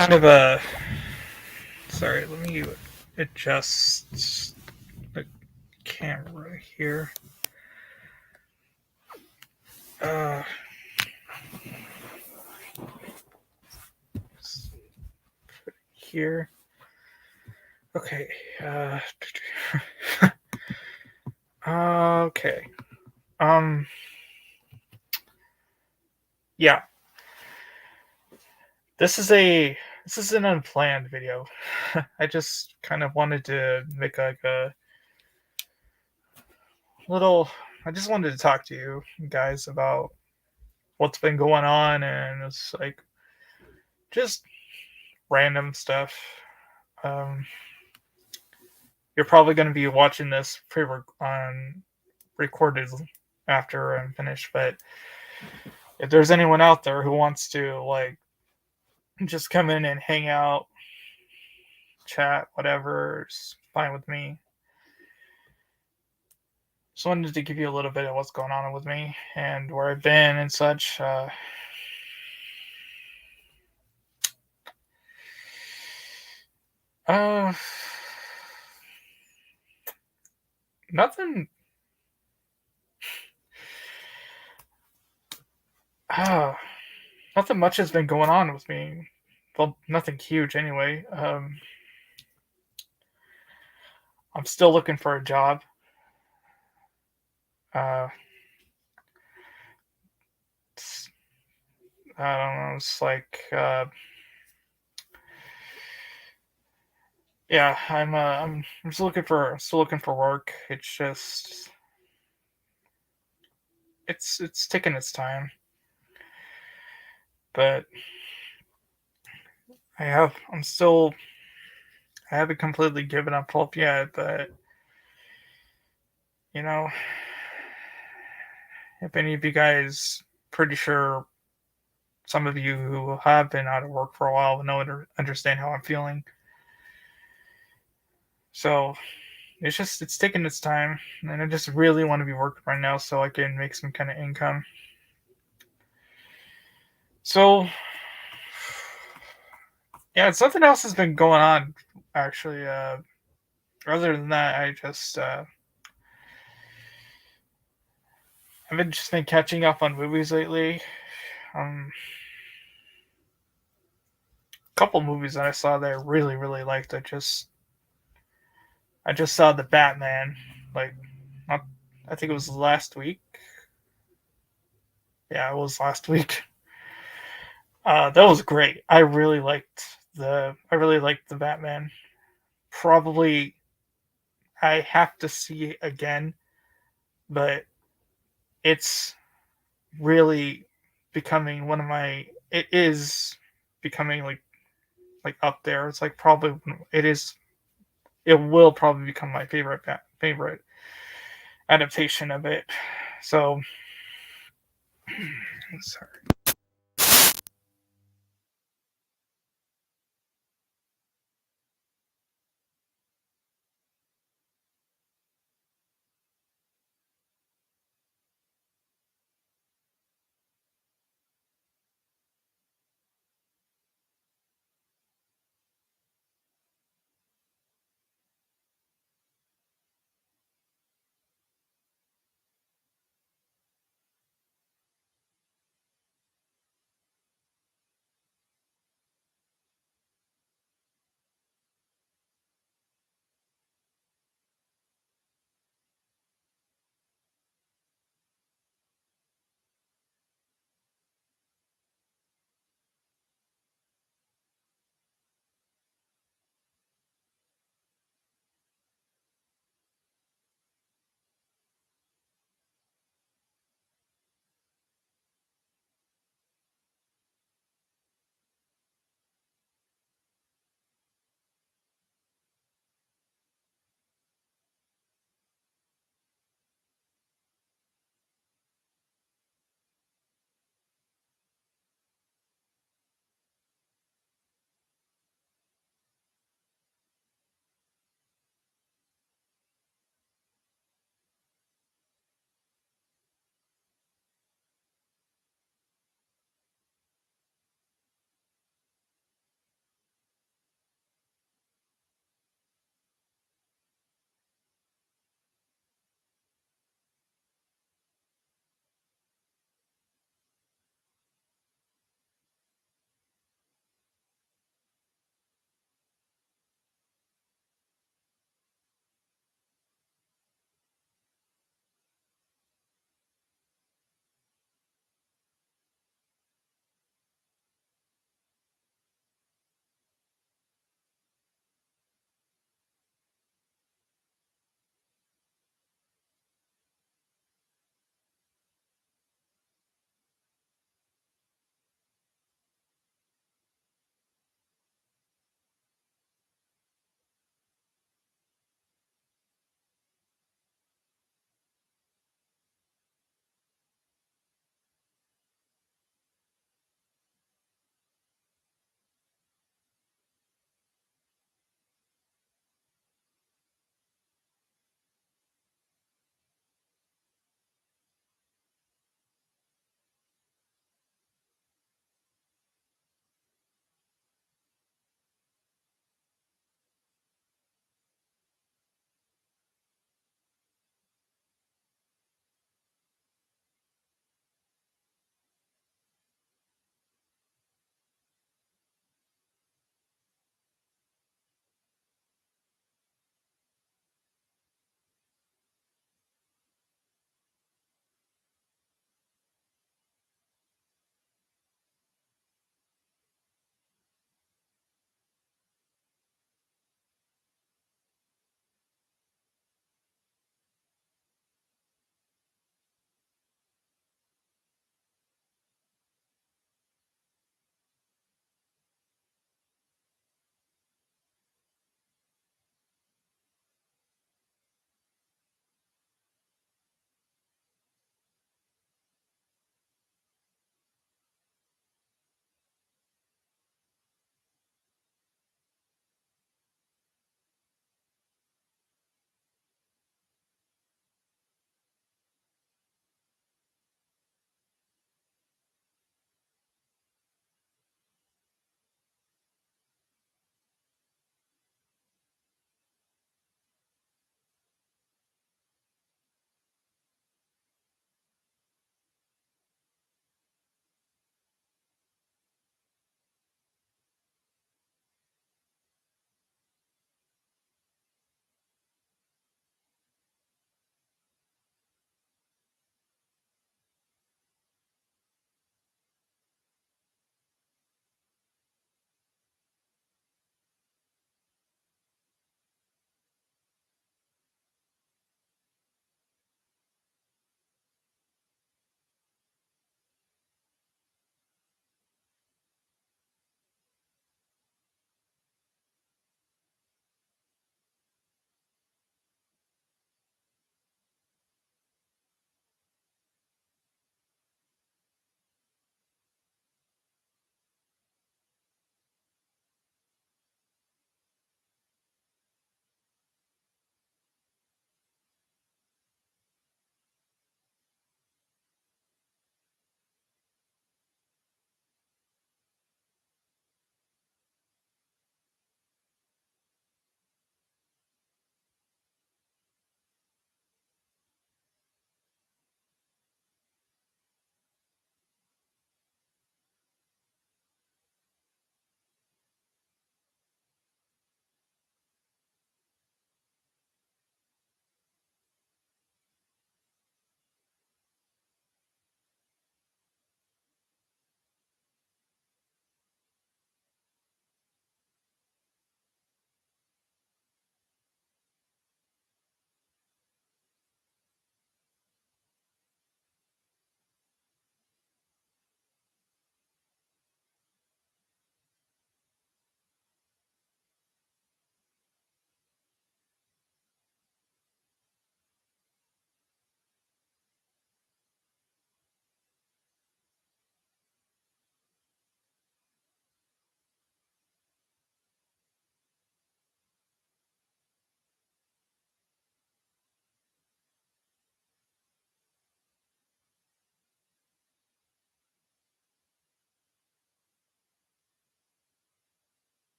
Kind of a sorry. Let me adjust the camera here. Uh, here. Okay. Uh, okay. Um. Yeah. This is a this is an unplanned video. I just kind of wanted to make like a little. I just wanted to talk to you guys about what's been going on, and it's like just random stuff. Um, you're probably going to be watching this pre on recorded after I'm finished, but if there's anyone out there who wants to like just come in and hang out, chat, whatever, it's fine with me. Just wanted to give you a little bit of what's going on with me and where I've been and such. Uh, nothing. Uh, nothing much has been going on with me. Well, nothing huge anyway. I'm still looking for a job. Uh, it's, I don't know. It's like, yeah, I'm still looking for work. It's taking its time, but I'm still I haven't completely given up hope yet. But you know, if any of you guys, pretty sure some of you who have been out of work for a while know understand how I'm feeling. So it's taking its time, and I just really want to be working right now so I can make some kind of income. So yeah, something else has been going on actually. Other than that, I've been just been catching up on movies lately. A couple movies that I saw that I really liked. I just saw the Batman, like not, I think it was last week. Yeah, it was last week. That was great. I really liked the Batman. Probably I have to see it again, but it's really becoming one of my. It is becoming like up there. It's like probably it is. It will probably become my favorite adaptation of it. So sorry.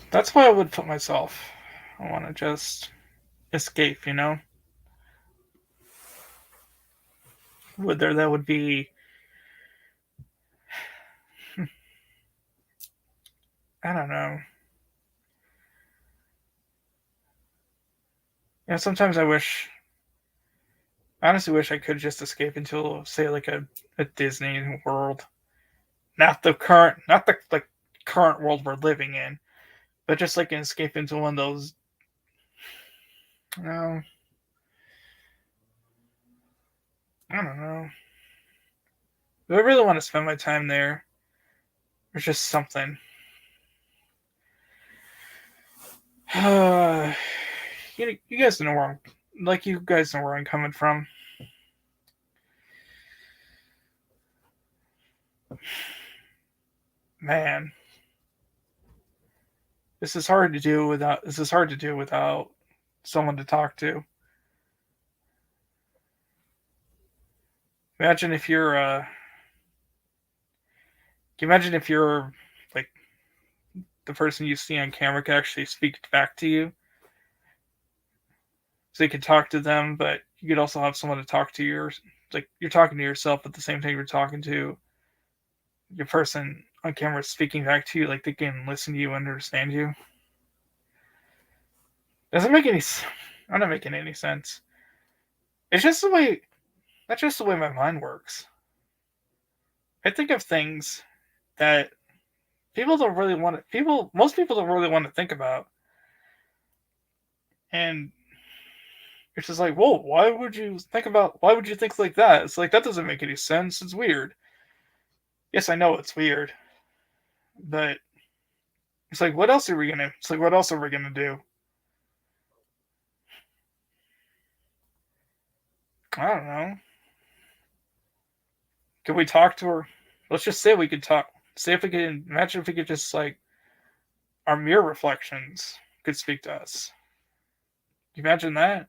That's why I would put myself. I want to just escape, you know? Whether that would be, I don't know. You know, sometimes I honestly wish I could just escape into, say, like a Disney world. Not the like current world we're living in, but just like an escape into one of those, you know, I don't know. If I really want to spend my time there, there's just something. You guys know where you guys know where I'm coming from. Man, this is hard to do without someone to talk to. Imagine if you're can you imagine if you're like the person you see on camera could actually speak back to you, so you could talk to them, but you could also have someone to talk to like you're talking to yourself at the same time you're talking to your person on camera speaking back to you, like they can listen to you and understand you. Doesn't make any. I'm not making any sense. It's just the way. That's just the way my mind works. I think of things that people don't really want to. Most people don't really want to think about, and it's just like, whoa, why would you think about? Why would you think like that? It's like that doesn't make any sense. It's weird. Yes, I know it's weird, but it's like, what else are we gonna? It's like, what else are we gonna do? I don't know. Could we talk to her? Let's just say we could talk. Say if we could imagine if we could just like our mirror reflections could speak to us. Can you imagine that?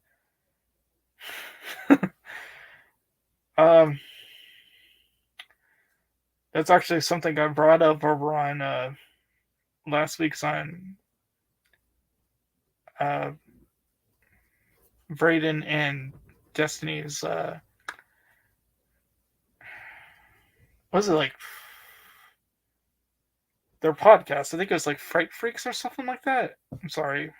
um, that's actually something I brought up over on last week's on uh, Brayden and Destiny's. What was it like? Their podcast. I think it was like Fright Freaks or something like that. I'm sorry,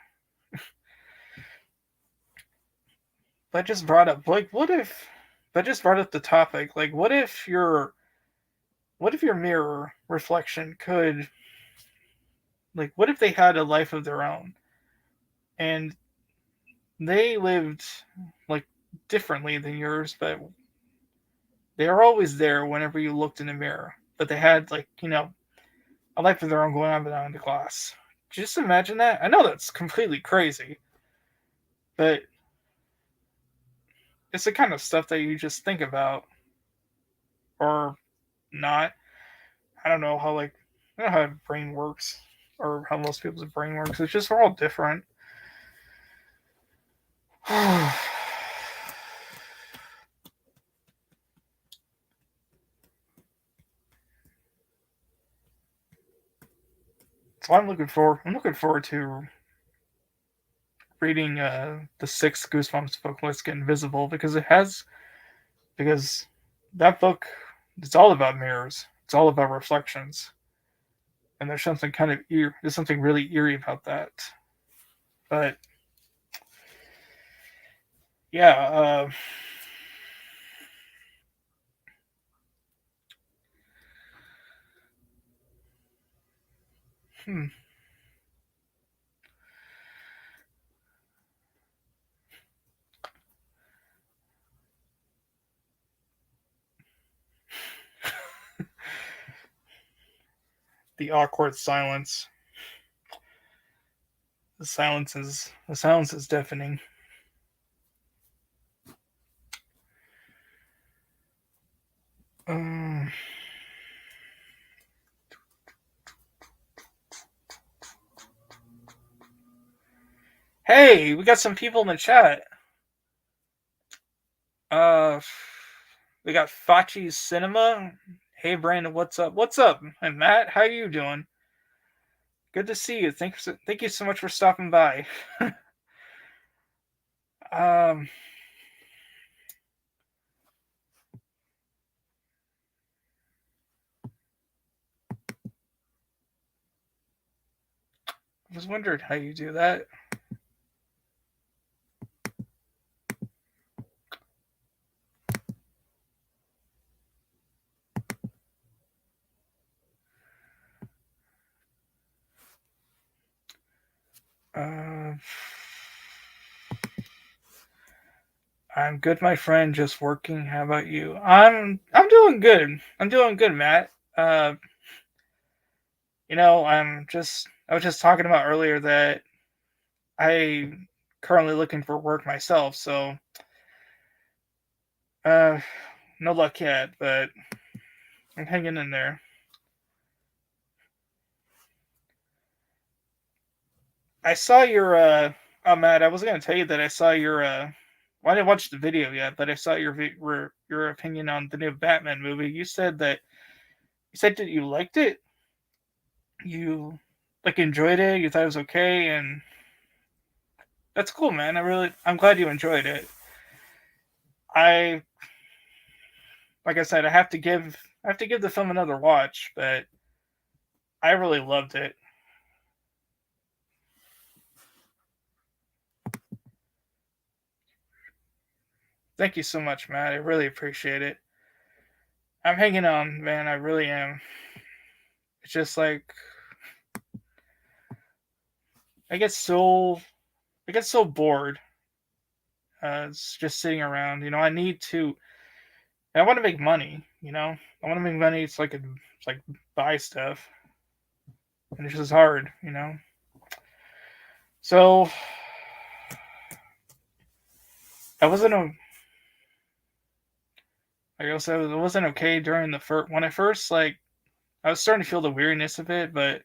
but I just brought up like, what if? But I just brought up the topic. Like, what if your mirror reflection could, like, what if they had a life of their own and they lived like differently than yours, but they were always there whenever you looked in the mirror. But they had like, a life of their own going on behind the glass. Just imagine that. I know that's completely crazy, but it's the kind of stuff that you just think about or not. I don't know how I don't know how a brain works or how most people's brain works. It's just we're all different. So I'm looking forward to reading the sixth Goosebumps book, Let's Get Invisible, because that book, it's all about mirrors. It's all about reflections, and there's something really eerie about that. But yeah, hmm. The awkward silence. The silence is deafening. Um, hey, we got some people in the chat. Uh, we got Fachi's Cinema. Hey, Brandon, what's up? What's up? And Matt, how you doing? Good to see you. Thank you so much for stopping by. um, I was wondering how you do that. Uh, I'm good, my friend. Just working. How about you? I'm doing good. I'm doing good, Matt. Uh, I was just talking about earlier that I currently looking for work myself. So uh, no luck yet, but I'm hanging in there. I saw your oh Matt, I was gonna tell you that I saw your well, I didn't watch the video yet, but I saw your opinion on the new Batman movie. You said that you liked it. You like enjoyed it. You thought it was okay, and that's cool, man. I'm glad you enjoyed it. I like I said, I have to give the film another watch, but I really loved it. Thank you so much, Matt. I really appreciate it. I'm hanging on, man. I really am. It's just like I get so I get so bored. It's just sitting around. I want to make money. I want to make money. It's like buy stuff, and it's just hard. So I wasn't a like I said, it wasn't okay during the first when I first like I was starting to feel the weariness of it, but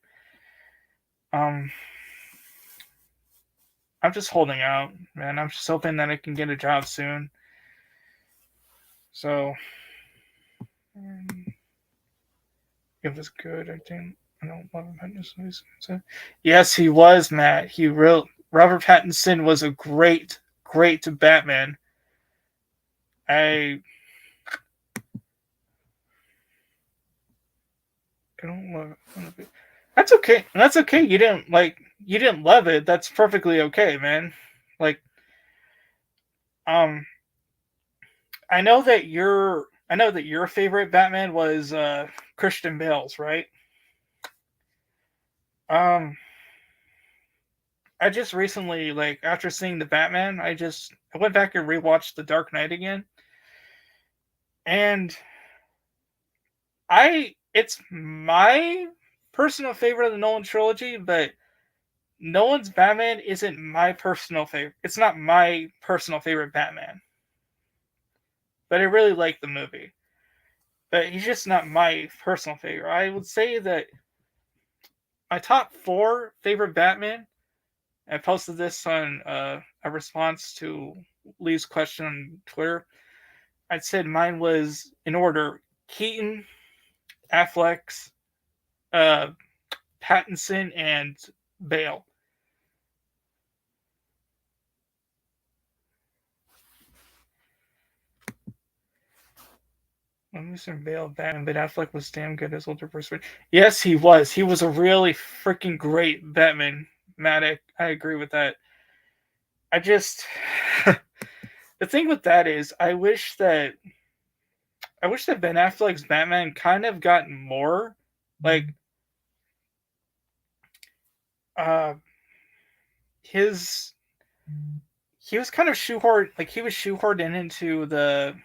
um, I'm just holding out, man. I'm just hoping that I can get a job soon. So it was good. I don't love Pattinson. Yes, he was Matt. Robert Pattinson was a great Batman. I I don't love it. That's okay. That's okay. You didn't love it. That's perfectly okay, man. Like um I know that your favorite Batman was Christian Bale's, right? Um I just recently like after seeing the Batman, I went back and rewatched The Dark Knight again. And I it's my personal favorite of the Nolan trilogy, but Nolan's Batman isn't my personal favorite. It's not my personal favorite Batman, but I really like the movie. But he's just not my personal favorite. I would say that my top four favorite Batman. I posted this on a response to Lee's question on Twitter. I'd said mine was in order: Keaton, Affleck's, uh, Pattinson, and Bale. Let me say Bale, Batman, but Affleck was damn good as older person. Yes, he was. He was a really freaking great Batman. Matt, I agree with that. I just the thing with that is I wish that Ben Affleck's Batman kind of got more like uh his he was kind of shoehorned like he was shoehorned into the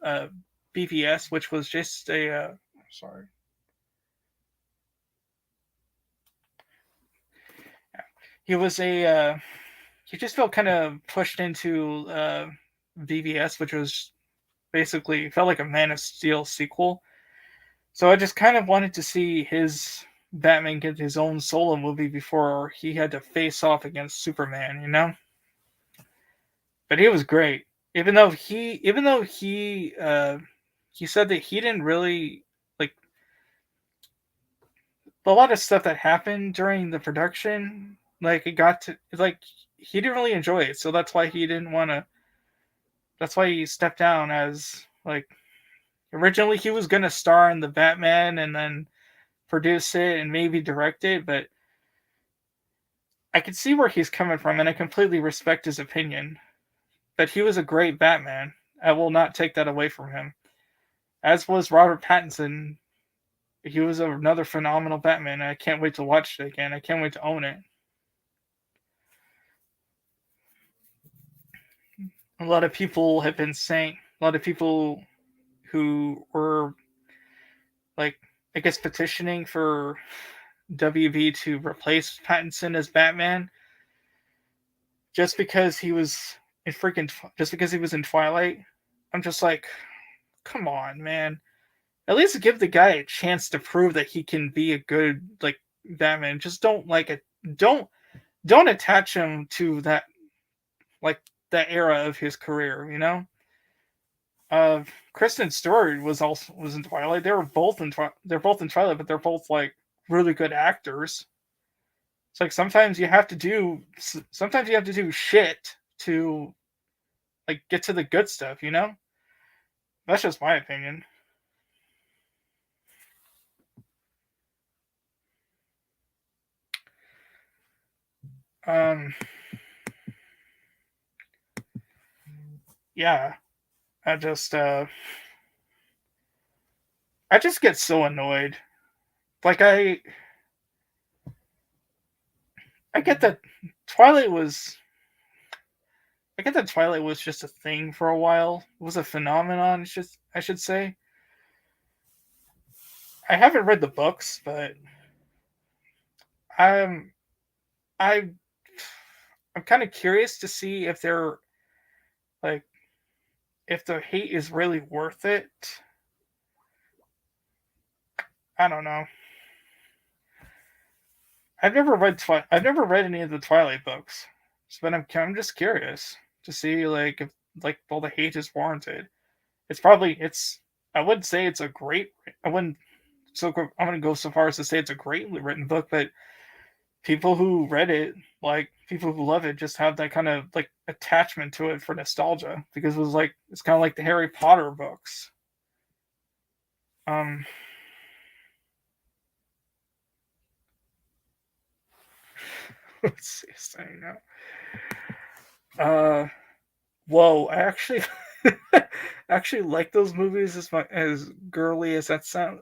uh BVS, which was just a sorry. He was a he just felt kind of pushed into BVS, which was basically felt like a Man of Steel sequel. So I just kind of wanted to see his Batman get his own solo movie before he had to face off against Superman, you know? But he was great. Even though he said that he didn't really like a lot of stuff that happened during the production, like it got to like he didn't really enjoy it, so that's why he didn't want to. That's why he stepped down as like originally he was gonna star in the Batman and then produce it and maybe direct it, but I can see where he's coming from and I completely respect his opinion. But he was a great Batman. I will not take that away from him. As was Robert Pattinson. He was another phenomenal Batman. I can't wait to watch it again. I can't wait to own it. A lot of people have been saying, a lot of people who were like, I guess, petitioning for WB to replace Pattinson as Batman just because he was just because he was in Twilight. I'm just like, come on, man. At least give the guy a chance to prove that he can be a good like Batman. Just don't like it. Don't attach him to that like that era of his career. You know. Kristen Stewart was in Twilight. They're both in Twilight, but they're both like really good actors. It's like sometimes you have to do shit to like get to the good stuff. You know. That's just my opinion. Um. Yeah. I just uh I just get so annoyed. Like I get that Twilight was I get that Twilight was just a thing for a while. It was a phenomenon, I should say. I haven't read the books, but I'm I I'm kind of curious to see if they're like if the hate is really worth it. I don't know. I've never read any of the Twilight books, but I'm just curious to see like if like all the hate is warranted. It's I would say it's a great I wouldn't so I'm gonna go so far as to say it's a greatly written book, but people who read it, like people who love it, just have that kind of like attachment to it for nostalgia because it's kind of like the Harry Potter books. Um, let's see, saying now. Uh, whoa, I actually actually like those movies as girly as that sounds.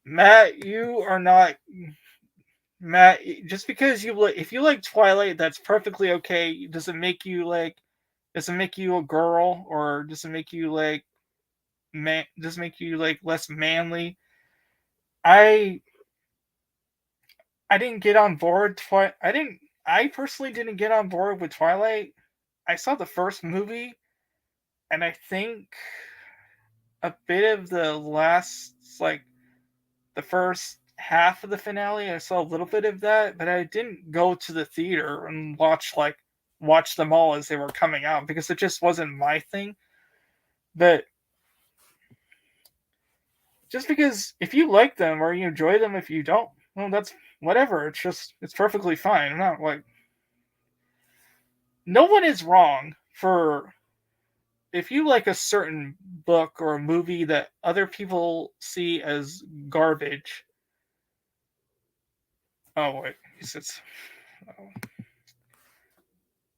Matt, you are not Matt. Just because if you like Twilight, that's perfectly okay. Does it make you a girl or does it make you like does it make you like less manly? I I didn't get on board. I didn't. I personally didn't get on board with Twilight. I saw the first movie, and I think a bit of the last, like the first half of the finale. I saw a little bit of that, but I didn't go to the theater and watch them all as they were coming out because it just wasn't my thing. But just because if you like them or you enjoy them, if you don't, well, that's whatever. It's perfectly fine. I'm not like no one is wrong for if you like a certain book or a movie that other people see as garbage. Oh wait, it's oh.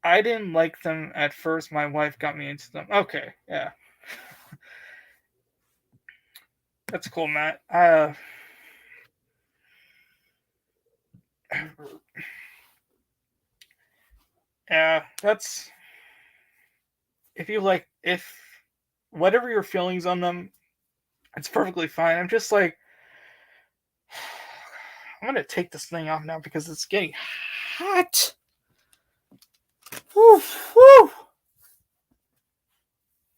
I didn't like them at first. My wife got me into them. Okay, yeah, that's cool, Matt. Yeah, that's if whatever your feelings on them, it's perfectly fine. I'm just like I'm gonna take this thing off now because it's getting hot. Woo, woo.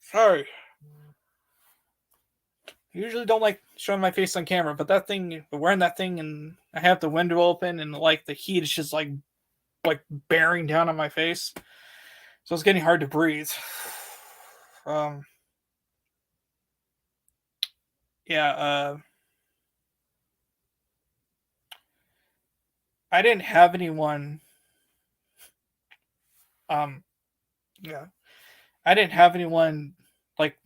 Sorry. I usually don't like showing my face on camera, but wearing that thing, and I have the window open, and like the heat is just like bearing down on my face, so it's getting hard to breathe. Um, yeah. I didn't have anyone. Um, yeah, I didn't have anyone like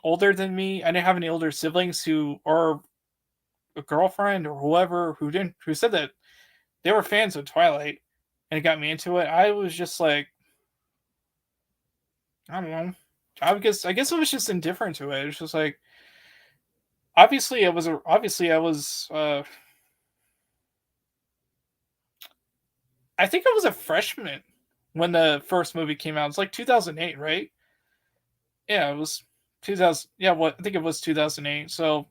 older than me. I didn't have any older siblings who or a girlfriend or whoever who said that they were fans of Twilight and it got me into it. I was just like, I don't know. I guess I was just indifferent to it. It's just like obviously I was I think I was a freshman when the first movie came out. It's like 2008, right? Yeah, it was 2000. Yeah, what I think it was 2008. So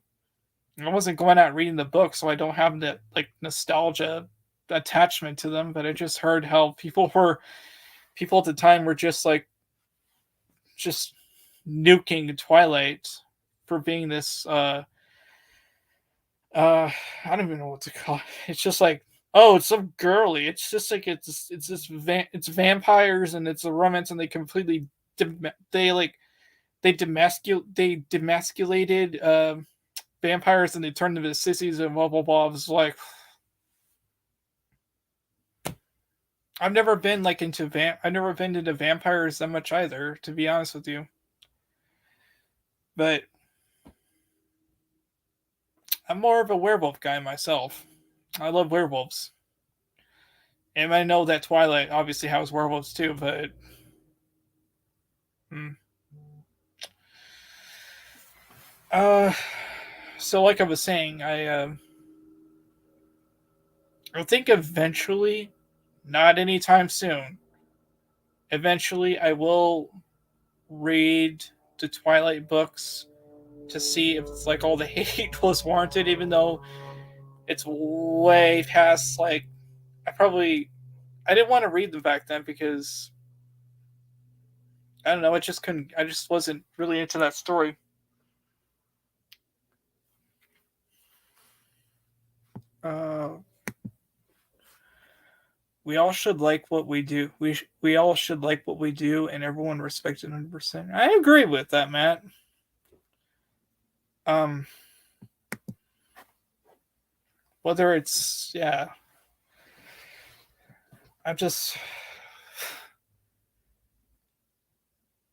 I wasn't going out reading the book, so I don't have that like nostalgia attachment to them. But I just heard how people at the time were just like just nuking Twilight for being this uh I don't even know what to call it. It's just like, oh, it's so girly. It's just like it's vampires and it's a romance and they completely they like they demasculated vampires and they turned them into sissies and blah blah blah. I was like, I've never been into vampires that much either, to be honest with you. But I'm more of a werewolf guy myself. I love werewolves. And I know that Twilight obviously has werewolves too, but hmm. uh so like I was saying, I think eventually, not anytime soon, eventually I will read the Twilight books to see if it's like all the hate was warranted, even though it's way past like I didn't want to read them back then because I don't know, I just wasn't really into that story. Uh we all should like what we do. We all should like what we do and everyone respect it 100%. I agree with that, Matt. Um whether it's yeah, I'm just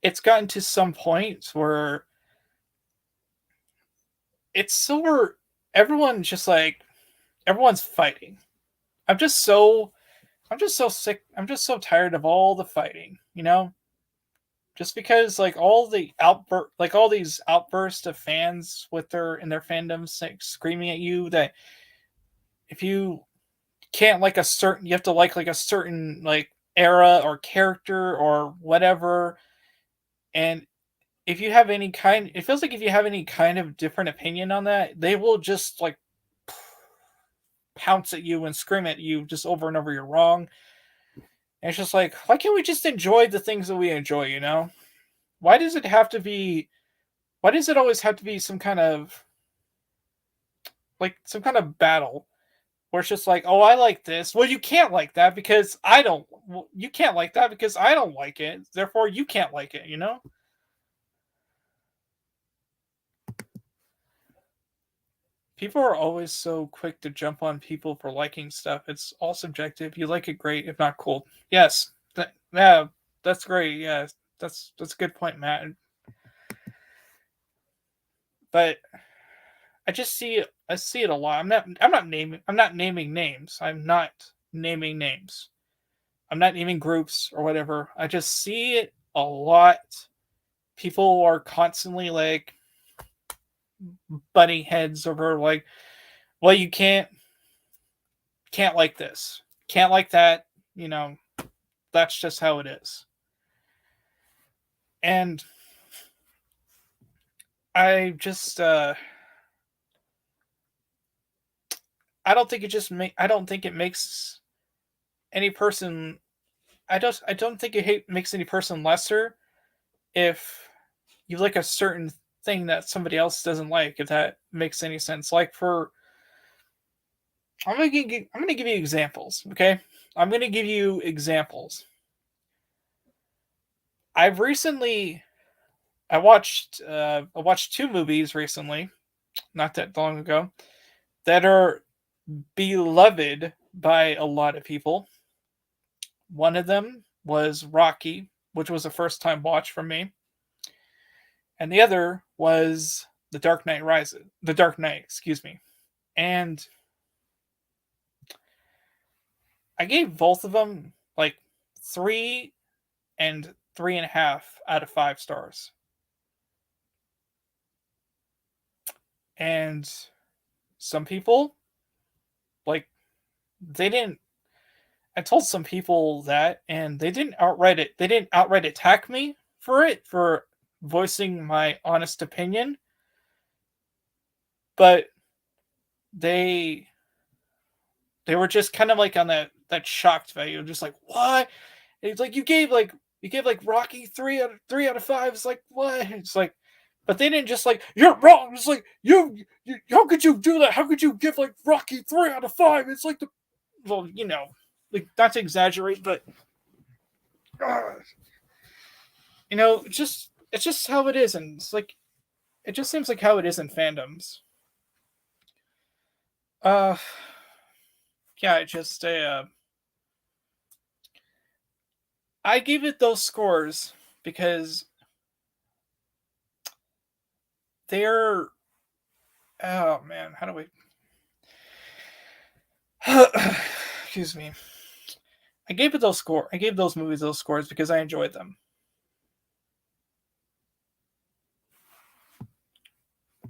it's gotten to some point where it's so where everyone just like everyone's fighting. I'm just so I'm just so sick. I'm just so tired of all the fighting, you know? Just because like all these outbursts of fans with their in their fandoms like screaming at you that if you can't like a certain you have to like a certain like era or character or whatever and if you have any kind it feels like if you have any kind of different opinion on that, they will just like pounce at you and scream at you just over and over you're wrong. And it's just like, why can't we just enjoy the things that we enjoy, you know? Why does it have to be why does it always have to be some kind of battle where it's just like, "Oh, I like this." Well, you can't like that because I don't you can't like that because I don't like it. Therefore, you can't like it, you know? People are always so quick to jump on people for liking stuff. It's all subjective. You like it, great. If not, cool. Yes. Yeah, that's great. Yeah, that's a good point, Matt. But I see it a lot. I'm not naming names. I'm not naming names. I'm not naming groups or whatever. I just see it a lot. People are constantly like butting heads over like, well, you can't like this. Can't like that, you know, that's just how it is. And I just I don't think it makes any person I don't think makes any person lesser if you like a certain thing that somebody else doesn't like, if that makes any sense. Like for I'm gonna give you examples, okay? I'm gonna give you examples. I've recently I watched two movies recently, not that long ago, that are beloved by a lot of people. One of them was Rocky, which was a first time watch for me, and the other was The Dark Knight Rises. The Dark Knight, excuse me. And I gave both of them like 3 and 3.5 out of 5 stars. And some people, like, they didn't. I told some people that, and They didn't outright attack me for it, for voicing my honest opinion, but they they were just kind of like on that shocked value, just like, what? It's like you gave like Rocky 3 out of 5. It's like, what? It's like, but they didn't just like, you're wrong. It's like, you how could you do that? How could you give like Rocky 3 out of 5? It's like the, well, like, not to exaggerate, but uh, it's just how it is, and it's like, it just seems like how it is in fandoms. Uh, yeah, I gave it those scores because they're, oh man, how do we excuse me. I gave those movies those scores because I enjoyed them.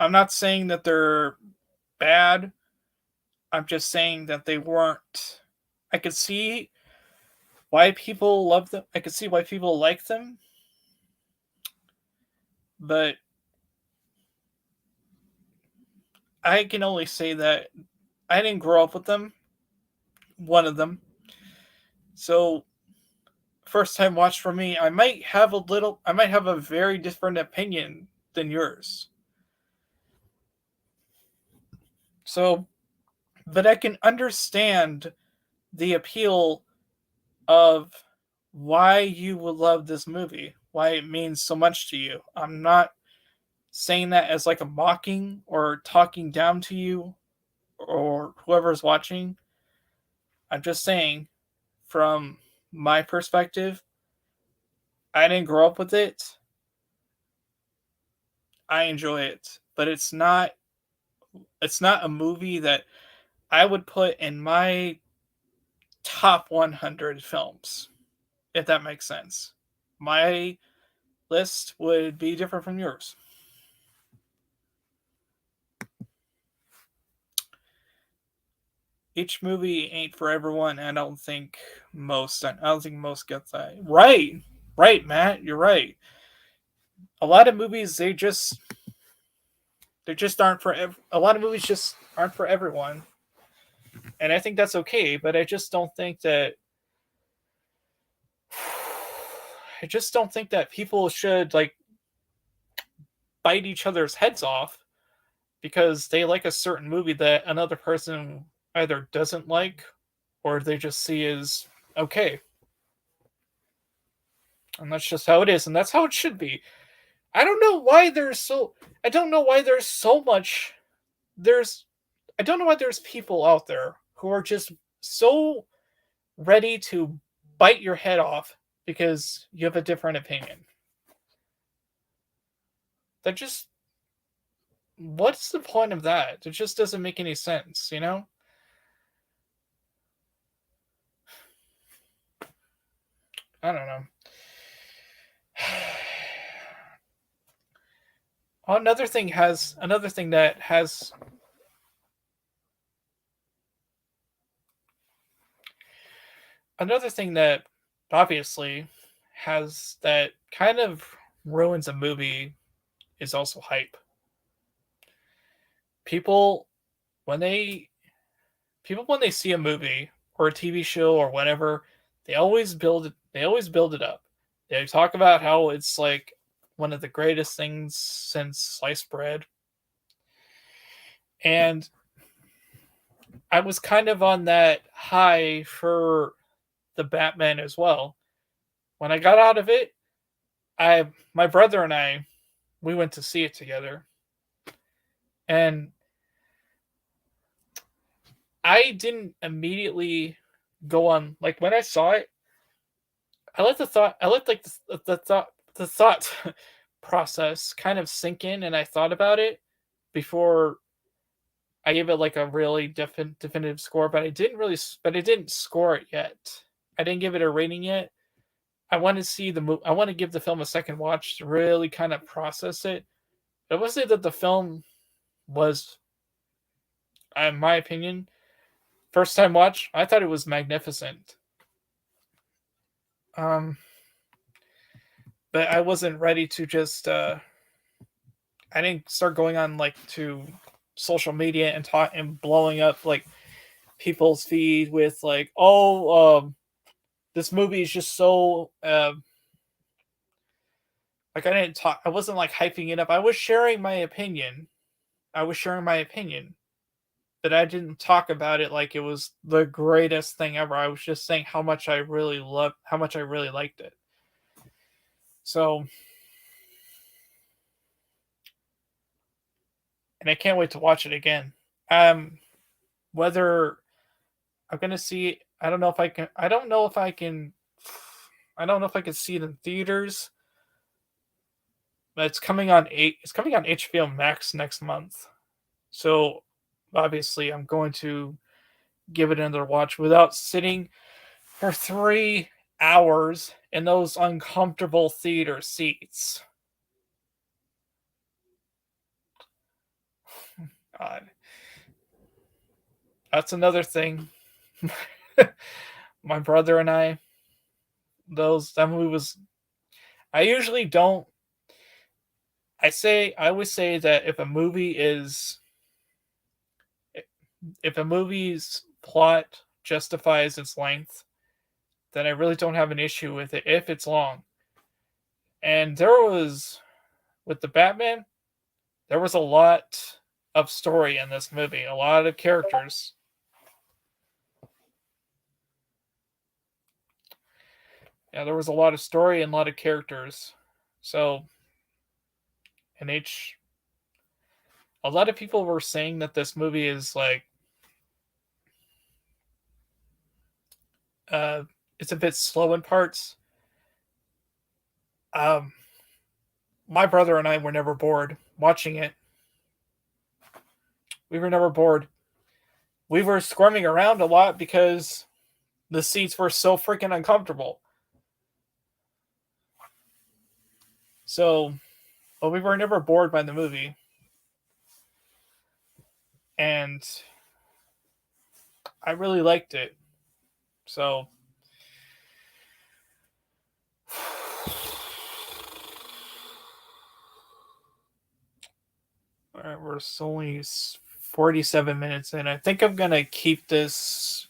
I'm not saying that they're bad. I'm just saying that they weren't. I could see why people love them. I could see why people like them, but I can only say that I didn't grow up with them. One of them. So first time watch for me, I might have a very different opinion than yours. So, but I can understand the appeal of why you would love this movie, why it means so much to you. I'm not saying that as like a mocking or talking down to you or whoever's watching. I'm just saying, from my perspective, I didn't grow up with it. I enjoy it, but it's not a movie that I would put in my top 100 films, if that makes sense. My list would be different from yours. Each movie ain't for everyone. I don't think most get that. Right. Right, Matt, you're right. A lot of movies they just aren't for a lot of movies just aren't for everyone. And I think that's okay, but I just don't think that people should like bite each other's heads off because they like a certain movie that another person either doesn't like or they just see as okay. And that's just how it is, and that's how it should be. I don't know why there's so I don't know why there's so much there's I don't know why there's people out there who are just so ready to bite your head off because you have a different opinion. That just What's the point of that? It just doesn't make any sense, you know? I don't know. Another thing that has another thing that obviously has that kind of ruins a movie is also hype. People when they when they see a movie or a TV show or whatever, they always build it up. They talk about how it's like one of the greatest things since sliced bread. And I was kind of on that high for the Batman as well. When I got out of it, I my brother and I we went to see it together. And I didn't immediately go on like when I saw it. I let the thought. I let like the thought process kind of sink in, and I thought about it before I gave it like a really definitive score. But I didn't really. But I didn't score it yet. I didn't give it a rating yet. I want to see the movie. I want to give the film a second watch to really kind of process it. I would say that the film was, in my opinion, first time watch. I thought it was magnificent. Um, but I wasn't ready to just. I didn't start going on like to social media and talk and blowing up like people's feed with like, oh, this movie is just so like I didn't talk. I wasn't like hyping it up. I was sharing my opinion. I was sharing my opinion, but I didn't talk about it like it was the greatest thing ever. I was just saying how much I really loved, how much I really liked it. So, and I can't wait to watch it again. Whether I'm gonna see, I don't know if I can. I don't know if I can. I don't know if I can see it in theaters. But it's coming on eight. It's coming on HBO Max next month. So obviously, I'm going to give it another watch without sitting for 3 hours in those uncomfortable theater seats. God, that's another thing. My brother and I, that movie was. I usually don't. I always say that if a movie's plot justifies its length, then I really don't have an issue with it if it's long. And there was with the Batman, there was a lot of story in this movie, a lot of characters. Yeah, there was a lot of story and a lot of characters. So, and each a lot of people were saying that this movie is like uh it's a bit slow in parts. Um my brother and I were never bored watching it. We were never bored. We were squirming around a lot because the seats were so freaking uncomfortable. So, but we were never bored by the movie. And I really liked it. So, all right, we're only 47 minutes in. I think I'm gonna keep this.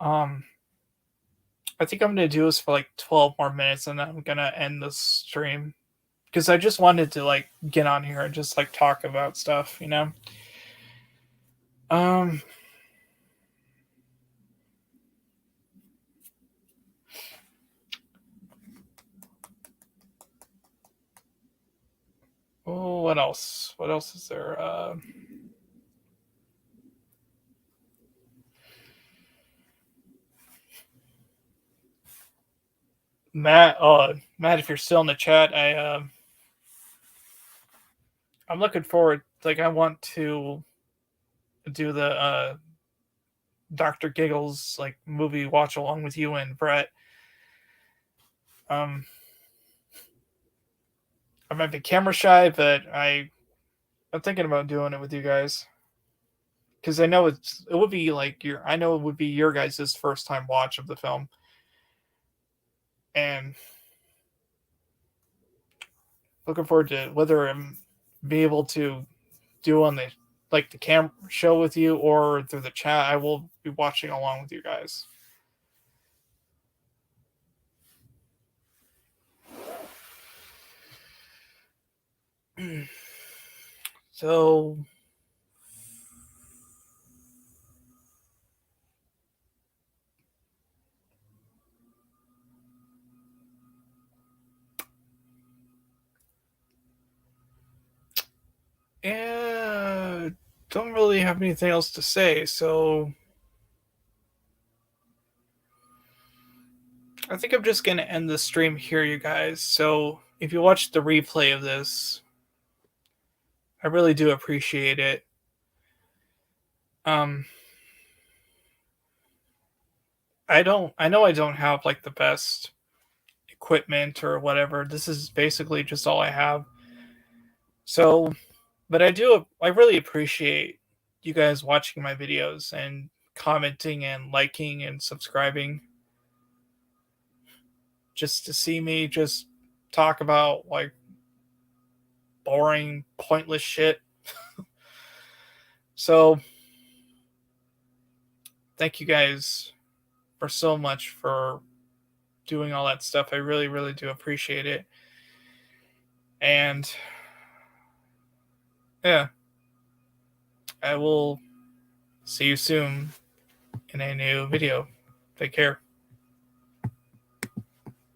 Um, I think I'm gonna do this for like 12 more minutes, and then I'm gonna end the stream because I just wanted to like get on here and just like talk about stuff, you know. Um, oh, what else? What else is there? Matt, Matt, if you're still in the chat, I'm looking forward. Like, I want to do the Doctor Giggles like movie watch along with you and Brett. Um, I might be camera shy, but I'm thinking about doing it with you guys because I know it would be like I know it would be your guys' first time watch of the film, and looking forward to whether I'm be able to do on the like the cam show with you or through the chat. I will be watching along with you guys. So yeah, don't really have anything else to say, so I think I'm just gonna end the stream here, you guys. So if you watch the replay of this, I really do appreciate it. Um, I know I don't have like the best equipment or whatever. This is basically just all I have. So, but I really appreciate you guys watching my videos and commenting and liking and subscribing just to see me just talk about like boring, pointless shit. So, thank you guys for so much for doing all that stuff. I really, really do appreciate it. And yeah, I will see you soon in a new video. Take care.